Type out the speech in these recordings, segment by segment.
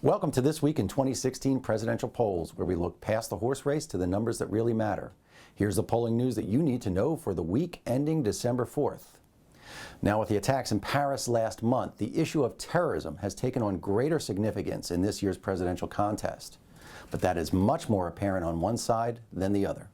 Welcome to This Week in 2016 Presidential Polls, where we look past the horse race to the numbers that really matter. Here's the polling news that you need to know for the week ending December 4th. Now, with the attacks in Paris last month, the issue of terrorism has taken on greater significance in this year's presidential contest. But that is much more apparent on one side than the other.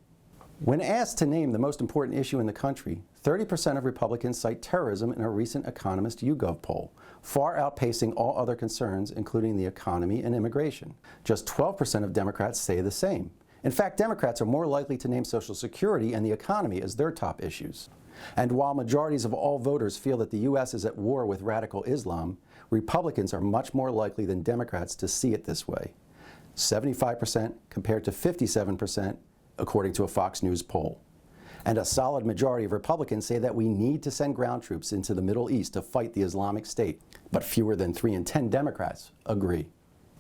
When asked to name the most important issue in the country, 30% of Republicans cite terrorism in a recent Economist YouGov poll, far outpacing all other concerns, including the economy and immigration. Just 12% of Democrats say the same. In fact, Democrats are more likely to name Social Security and the economy as their top issues. And while majorities of all voters feel that the U.S. is at war with radical Islam, Republicans are much more likely than Democrats to see it this way. 75% compared to 57%, according to a Fox News poll. And a solid majority of Republicans say that we need to send ground troops into the Middle East to fight the Islamic State, but fewer than 3 in 10 Democrats agree.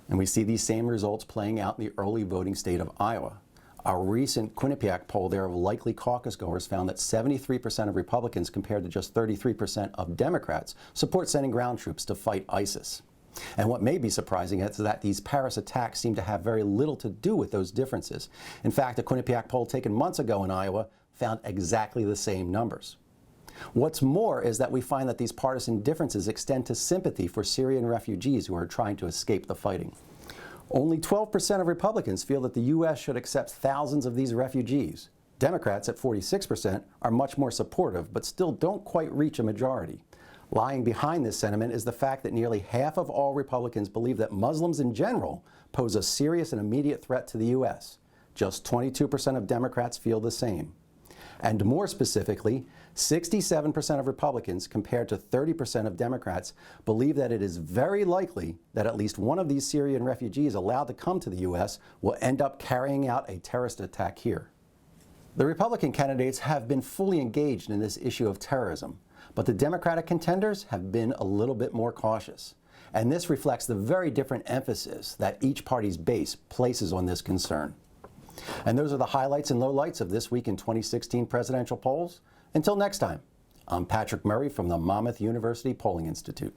And we see these same results playing out in the early voting state of Iowa. Our recent Quinnipiac poll there of likely caucus goers found that 73% of Republicans, compared to just 33% of Democrats, support sending ground troops to fight ISIS. And what may be surprising is that these Paris attacks seem to have very little to do with those differences. In fact, a Quinnipiac poll taken months ago in Iowa found exactly the same numbers. What's more is that we find that these partisan differences extend to sympathy for Syrian refugees who are trying to escape the fighting. Only 12% of Republicans feel that the U.S. should accept thousands of these refugees. Democrats, at 46%, are much more supportive, but still don't quite reach a majority. Lying behind this sentiment is the fact that nearly half of all Republicans believe that Muslims in general pose a serious and immediate threat to the U.S. Just 22% of Democrats feel the same. And more specifically, 67% of Republicans, compared to 30% of Democrats, believe that it is very likely that at least one of these Syrian refugees allowed to come to the U.S. will end up carrying out a terrorist attack here. The Republican candidates have been fully engaged in this issue of terrorism, but the Democratic contenders have been a little bit more cautious. And this reflects the very different emphasis that each party's base places on this concern. And those are the highlights and lowlights of This Week in 2016 presidential polls. Until next time, I'm Patrick Murray from the Monmouth University Polling Institute.